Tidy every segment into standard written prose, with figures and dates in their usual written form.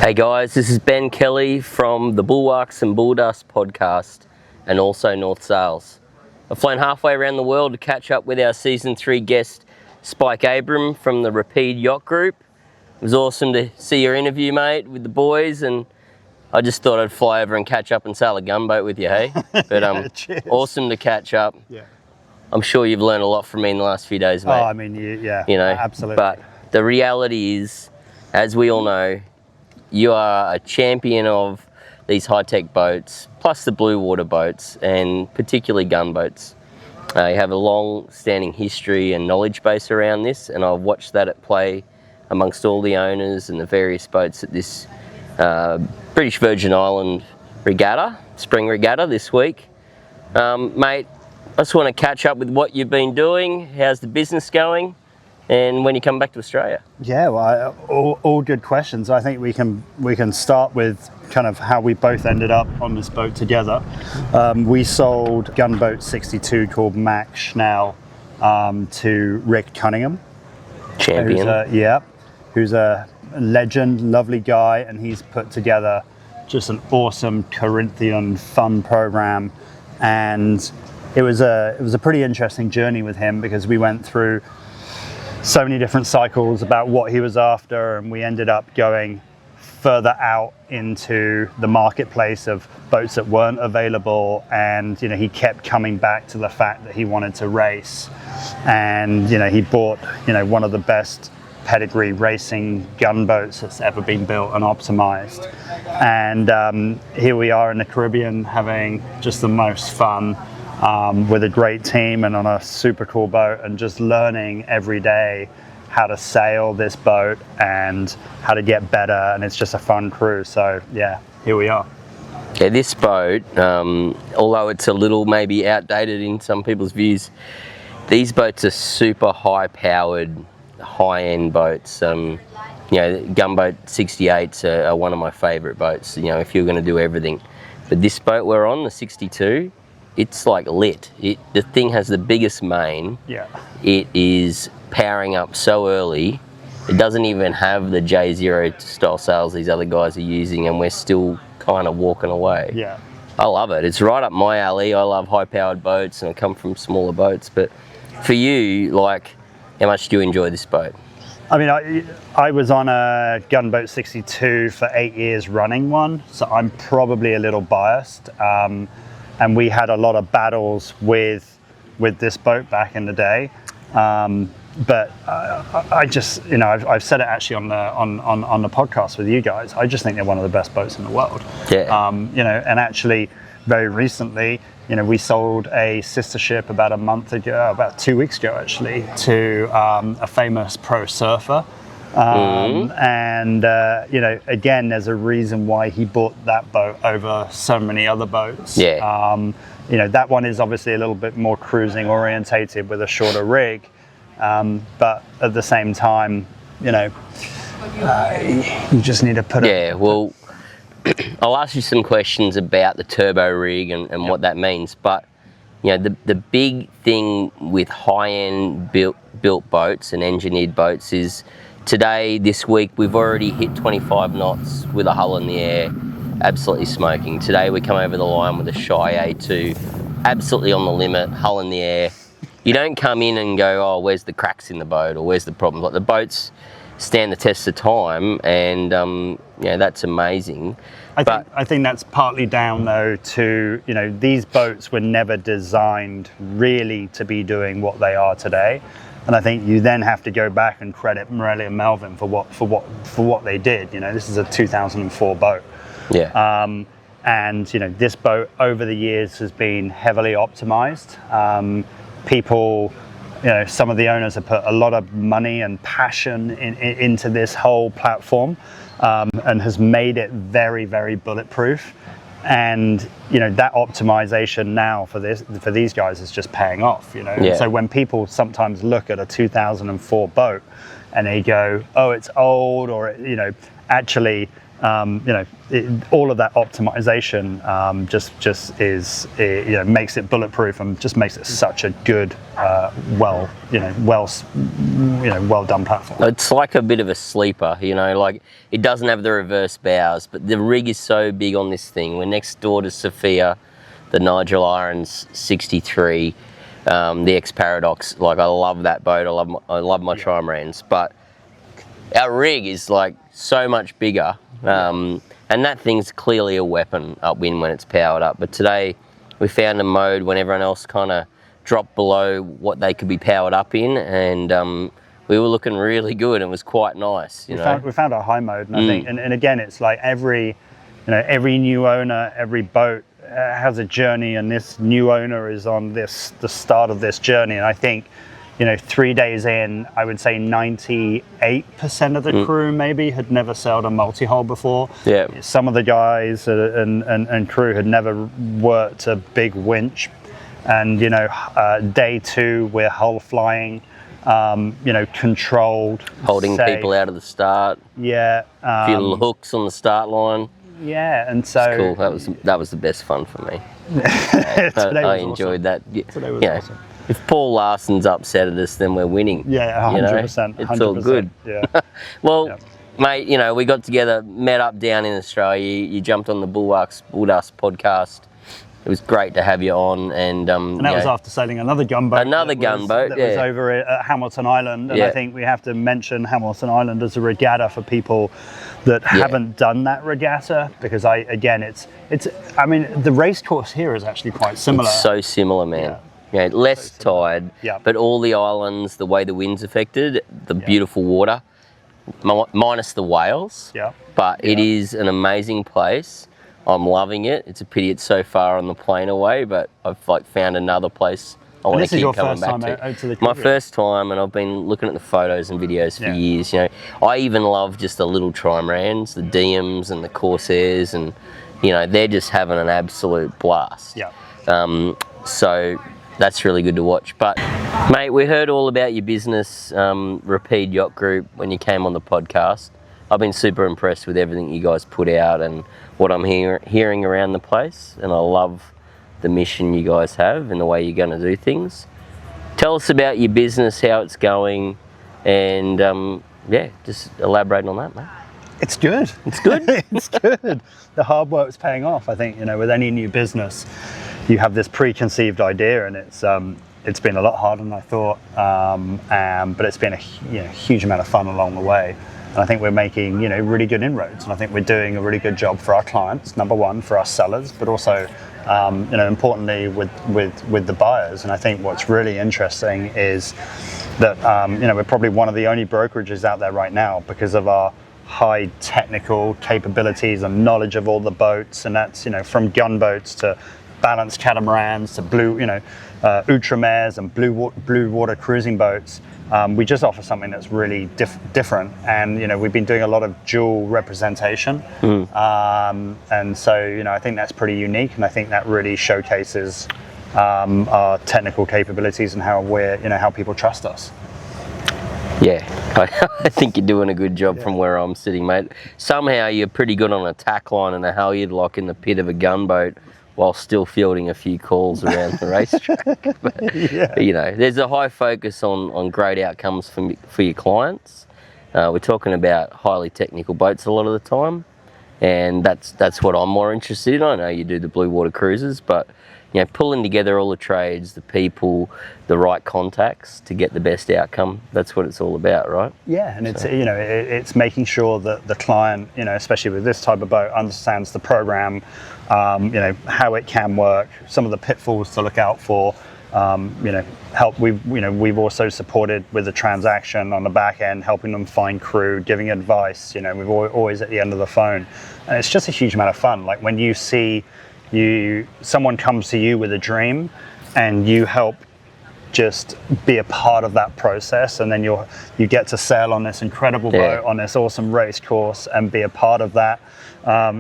Hey guys, this is Ben Kelly from the Bulwarks and Bulldust podcast and also North Sails. I've flown halfway around the world to catch up with our Season 3 guest Spike Abram from the Rapide Yacht Group. It was awesome to see your interview, mate, with the boys, and I just thought I'd fly over and catch up and sail a gunboat with you, hey? But yeah, awesome to catch up. Yeah. I'm sure you've learned a lot from me in the last few days, mate. Oh, I mean, yeah, you know, absolutely. But the reality is, as we all know, you are a champion of these high-tech boats, plus the blue water boats, and particularly gunboats. You have a long-standing history and knowledge base around this, and I've watched that at play amongst all the owners and the various boats at this British Virgin Island regatta, Spring Regatta this week. Mate, I just want to catch up with what you've been doing, how's the business going, and when you come back to Australia. Yeah, well, all good questions. I think we can start with kind of how we both ended up on this boat together. We sold Gunboat 62 called Max Schnell to Rick Cunningham. Champion. Who's a legend, lovely guy, and he's put together just an awesome Corinthian fun program. And it was a pretty interesting journey with him because we went through so many different cycles about what he was after, and we ended up going further out into the marketplace of boats that weren't available, and he kept coming back to the fact that he wanted to race, and he bought one of the best pedigree racing gunboats that's ever been built and optimized, and here we are in the Caribbean having just the most fun with a great team and on a super cool boat, and just learning every day how to sail this boat and how to get better, and it's just a fun cruise. So yeah, here we are. Yeah, this boat, although it's a little maybe outdated in some people's views, these boats are super high-powered, high-end boats. Gunboat 68s are one of my favourite boats, if you're going to do everything. But this boat we're on, the 62, it's like lit. The thing has the biggest main. Yeah. It is powering up so early. It doesn't even have the J0 style sails these other guys are using, and we're still kind of walking away. Yeah. I love it. It's right up my alley. I love high-powered boats, and I come from smaller boats. But for you, how much do you enjoy this boat? I mean, I was on a Gunboat 62 for 8 years running one, so I'm probably a little biased. And we had a lot of battles with this boat back in the day. But I just, I've said it actually on the podcast with you guys. I just think they're one of the best boats in the world. Yeah. And actually, very recently, we sold a sister ship about 2 weeks ago, actually, to a famous pro surfer. And again, there's a reason why he bought that boat over so many other boats. Yeah. That one is obviously a little bit more cruising orientated with a shorter rig, but at the same time, you just need to put it. Yeah. Well, I'll ask you some questions about the turbo rig and what that means, but the big thing with high-end built boats and engineered boats is this week, we've already hit 25 knots with a hull in the air, absolutely smoking. Today we come over the line with a Shy A2, absolutely on the limit, hull in the air. You don't come in and go, oh, where's the cracks in the boat, or where's the problem? Like, the boats stand the test of time, and that's amazing. I think that's partly down though to, these boats were never designed really to be doing what they are today. And I think you then have to go back and credit Morelli and Melvin for what they did. This is a 2004 boat. Yeah. And this boat over the years has been heavily optimized. People, some of the owners have put a lot of money and passion into this whole platform, and has made it very, very bulletproof. And that optimization now for these guys is just paying off. Yeah. So when people sometimes look at a 2004 boat and they go, oh, it's old, or actually all of that optimization makes it bulletproof and just makes it such a good, well done platform. It's like a bit of a sleeper, like it doesn't have the reverse bows, but the rig is so big on this thing. We're next door to Sophia, the Nigel Irons 63, the X-Paradox. Like I love that boat. I love my trimarans, but our rig is like so much bigger. And that thing's clearly a weapon upwind when it's powered up. But today we found a mode when everyone else kind of dropped below what they could be powered up in, and we were looking really good. It was quite nice. We found our high mode, and I think, and again, it's like every new owner, every boat has a journey, and this new owner is on the start of this journey. And I think, 3 days in, I would say 98% of the crew maybe had never sailed a multi-hull before. Yeah. Some of the guys and crew had never worked a big winch. And, day 2, we're hull flying, controlled. Holding safe. people out of the start. Yeah. A few little hooks on the start line. Yeah, and so... It's cool. That was the best fun for me. I enjoyed that. Today was awesome. If Paul Larson's upset at us, then we're winning. Yeah, 100%. It's 100%, all good. Yeah. Well, mate, we got together, met up down in Australia. You jumped on the Bulldust podcast. It was great to have you on, and that was after sailing another gunboat. That was over at Hamilton Island, and I think we have to mention Hamilton Island as a regatta for people that haven't done that regatta, because the race course here is actually quite similar. It's so similar, man. Less tide, but all the islands, the way the wind's affected, the beautiful water, minus the whales. Yeah. But it is an amazing place. I'm loving it. It's a pity it's so far on the plane away, but I've found another place I want to keep coming back to. My first time, and I've been looking at the photos and videos for years. I even love just the little trimarans, the Diems and the Corsairs, and they're just having an absolute blast. Yeah. So that's really good to watch. But mate, we heard all about your business, Rapide Yacht Group, when you came on the podcast. I've been super impressed with everything you guys put out and what I'm hearing around the place, and I love the mission you guys have and the way you're going to do things. Tell us about your business, how it's going, and just elaborate on that, mate. It's good. It's good? It's good. The hard work's paying off. I think, with any new business, you have this preconceived idea, and it's been a lot harder than I thought, but it's been a huge amount of fun along the way. And I think we're making, really good inroads, and I think we're doing a really good job for our clients, number one, for our sellers, but also, importantly with the buyers. And I think what's really interesting is that, we're probably one of the only brokerages out there right now because of our high technical capabilities and knowledge of all the boats, and that's, from gunboats to balanced catamarans to blue, ultramares and blue water cruising boats. We just offer something that's really different, and we've been doing a lot of dual representation, and so I think that's pretty unique, and I think that really showcases our technical capabilities and how how people trust us. Yeah, I think you're doing a good job from where I'm sitting, mate. Somehow you're pretty good on a tack line and a halyard lock in the pit of a gunboat, while still fielding a few calls around the racetrack. But, there's a high focus on great outcomes for your clients. We're talking about highly technical boats a lot of the time, and that's what I'm more interested in. I know you do the blue water cruises, but pulling together all the trades, the people, the right contacts to get the best outcome. That's what it's all about, right? Yeah, and it's it's making sure that the client, especially with this type of boat, understands the program, how it can work, some of the pitfalls to look out for. Help. We've also supported with the transaction on the back end, helping them find crew, giving advice. We've always at the end of the phone, and it's just a huge amount of fun. Like when you see someone comes to you with a dream, and you help just be a part of that process, and then you get to sail on this incredible boat on this awesome race course and be a part of that.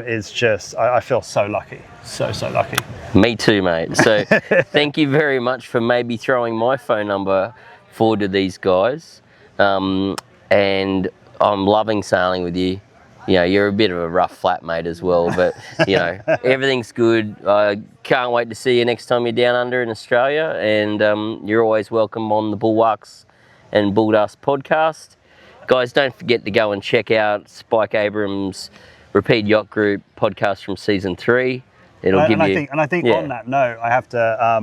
Is just, I feel so lucky, so lucky. Me too, mate. So thank you very much for maybe throwing my phone number forward to these guys, and I'm loving sailing with you. you know, you're a bit of a rough flatmate as well, but you know, everything's good. I can't wait to see you next time you're down under in Australia, and you're always welcome on the Bulwarks and Bulldust podcast. Guys, don't forget to go and check out Spike Abram's Repeat Yacht Group podcast from season 3. It'll give you. I think on that note, I have to.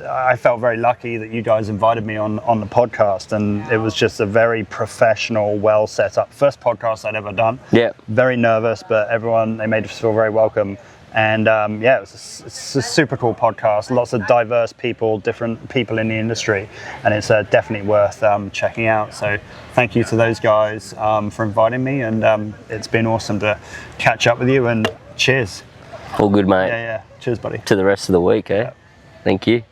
I felt very lucky that you guys invited me on the podcast, and it was just a very professional, well set up first podcast I'd ever done. Yeah. Very nervous, but they made us feel very welcome. And it's a super cool podcast. Lots of diverse people, different people in the industry, and it's definitely worth checking out. So thank you to those guys for inviting me, and it's been awesome to catch up with you. And cheers. All good, mate. Yeah. Cheers, buddy. To the rest of the week, eh? Yeah. Thank you.